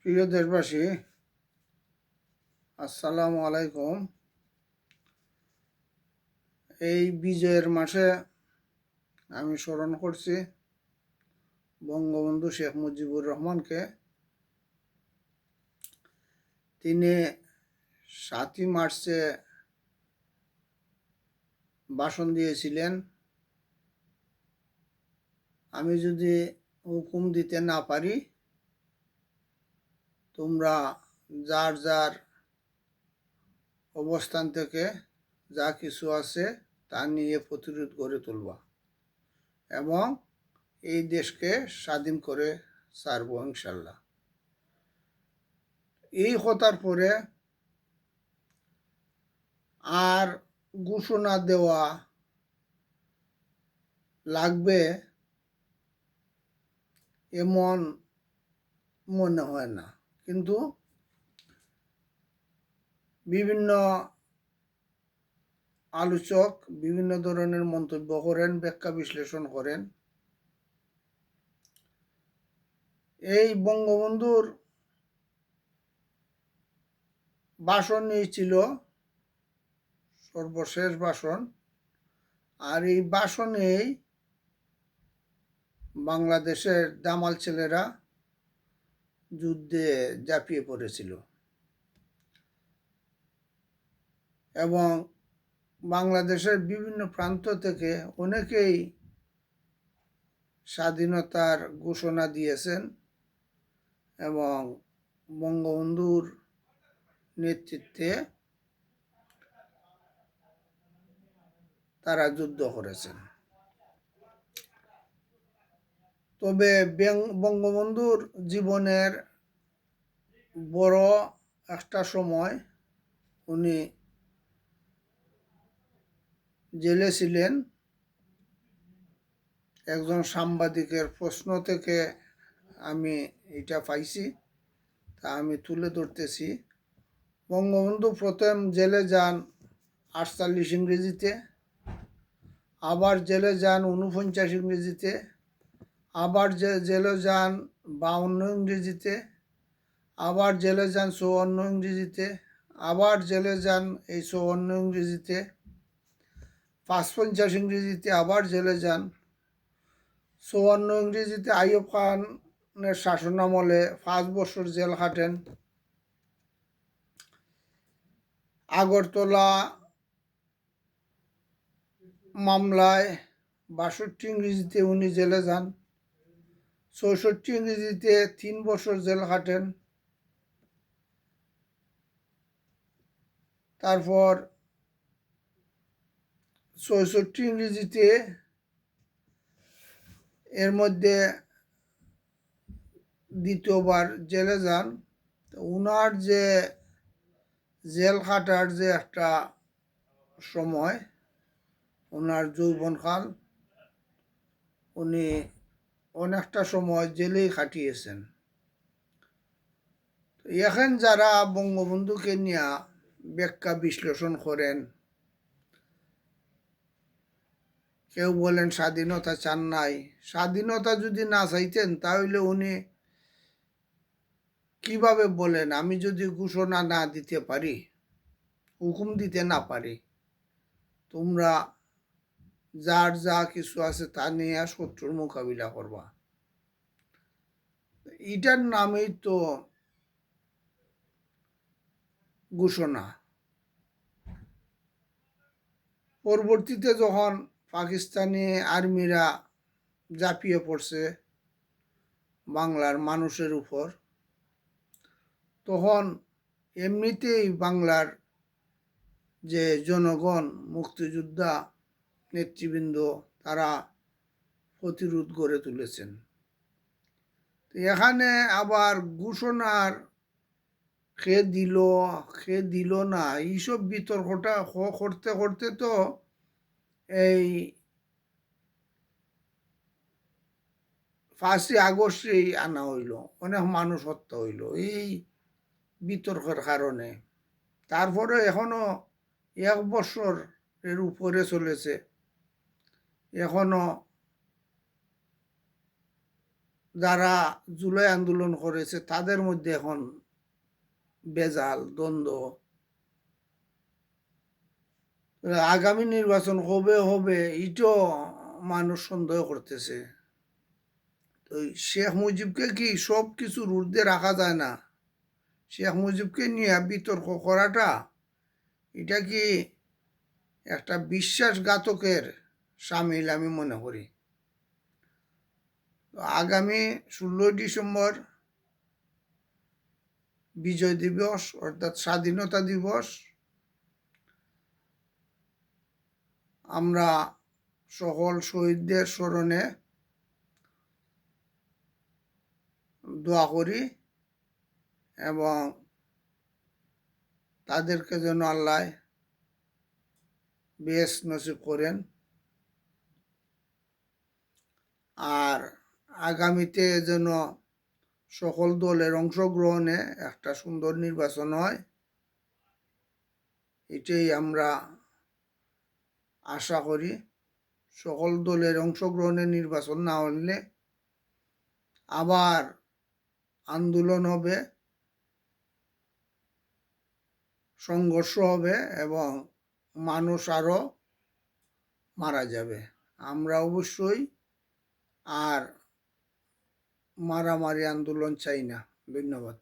প্রিয় দেশবাসী, আসসালামু আলাইকুম। এই বিজয়ের মাসে আমি স্মরণ করছি বঙ্গবন্ধু শেখ মুজিবুর রহমানকে। তিনি 7ই মার্চে ভাষণ দিয়েছিলেন, আমি যদি হুকুম দিতে না পারি, তোমরা যার যার অবস্থান থেকে যা কিছু আছে তা নিয়ে প্রতিরোধ গড়ে তুলবা এবং এই দেশকে স্বাধীন করে ছাড়বো ইনশাল্লাহ। এই কথার পরে আর ঘোষণা দেওয়া লাগবে এমন মনে হয় না, কিন্তু বিভিন্ন আলোচক বিভিন্ন ধরনের মন্তব্য করেন, ব্যাখ্যা বিশ্লেষণ করেন। এই বঙ্গবন্ধুর ভাষণই ছিল সর্বশেষ ভাষণ, আর এই ভাষণেই বাংলাদেশের দামাল ছেলেরা যুদ্ধে ঝাঁপিয়ে পড়েছিল এবং বাংলাদেশের বিভিন্ন প্রান্ত থেকে অনেকেই স্বাধীনতার ঘোষণা দিয়েছেন এবং বঙ্গবন্ধুর নেতৃত্বে তারা যুদ্ধ করেছেন। তবে বঙ্গবন্ধুর জীবনের বড় একটা সময় উনি জেলে ছিলেন। একজন সাংবাদিকের প্রশ্ন থেকে আমি এটা পাইছি, তা আমি তুলে ধরতেছি। বঙ্গবন্ধু প্রথম জেলে যান 48 ইংরেজিতে, আবার জেলে যান 49 ইংরেজিতে, আবার জেলে যান 52 ইংরেজিতে, আবার জেলে যান 54 ইংরেজিতে, আবার জেলে যান এই 54 ইংরেজিতে, 55 ইংরেজিতে আবার জেলে যান। 54 ইংরেজিতে আইয়ুব খানের শাসনামলে 5 বছর জেল খাটেন। আগরতলা মামলায় 62 ইংরেজিতে উনি জেলে যান। 64 ইংরেজিতে 3 বছর জেল খাটেন। তারপর 64 ইংরেজিতে এর মধ্যে দ্বিতীয়বার জেলে যান। উনার যে জেল খাটার যে একটা সময়, ওনার যৌবনকাল, উনি অনেকটা সময় জেলেই কাটিয়েছেন। এখন যারা বঙ্গবন্ধুকে নিয়ে ব্যাখ্যা বিশ্লেষণ করেন, কেউ বলেন স্বাধীনতা চান নাই। স্বাধীনতা যদি না চাইতেন তাহলে উনি কিভাবে বলেন আমি যদি ঘোষণা না দিতে পারি, হুকুম দিতে না পারি, তোমরা যার যা কিছু আছে তা নিয়ে শত্রুর মোকাবিলা করবা? এটার নামেই তো ঘোষণা। পরবর্তীতে যখন পাকিস্তানি আর্মিরা ঝাঁপিয়ে পড়ছে বাংলার মানুষের উপর, তখন এমনিতেই বাংলার যে জনগণ, মুক্তিযোদ্ধা নেতৃবৃন্দ, তারা প্রতিরোধ গড়ে তুলেছেন। এখানে আবার ঘোষণার কে দিল না, এইসব বিতর্কটা করতে করতে তো এই 5ই আগস্টেই আনা হইল, অনেক মানুষ হত্যা হইল এই বিতর্কের কারণে। তারপরে এখনো 1 বছর এর উপরে চলেছে, এখনো যারা জুলাই আন্দোলন করেছে তাদের মধ্যে এখন বেজাল দ্বন্দ্ব। আগামী নির্বাচন কবে হবে এটাও মানুষ সন্দেহ করতেছে। তো শেখ মুজিবকে কি সব কিছুর ঊর্ধ্বে রাখা যায় না? শেখ মুজিবকে নিয়ে বিতর্ক করাটা এটা কি একটা বিশ্বাসঘাতকের সামিল আমি মনে করি। আগামী 16 ডিসেম্বর বিজয় দিবস অর্থাৎ স্বাধীনতা দিবস, আমরা সকল শহীদদের স্মরণে দোয়া করি এবং তাদেরকে যেন আল্লাহ বেশ নসিব করেন। আর আগামীতে যেন সকল দলের অংশগ্রহণে একটা সুন্দর নির্বাচন হয়, এটাই আমরা আশা করি। সকল দলের অংশগ্রহণে নির্বাচন না হলে আবার আন্দোলন হবে, সংঘর্ষ হবে এবং মানুষ আরও মারা যাবে। আমরা অবশ্যই আর মারামারি আন্দোলন চাই না। ধন্যবাদ।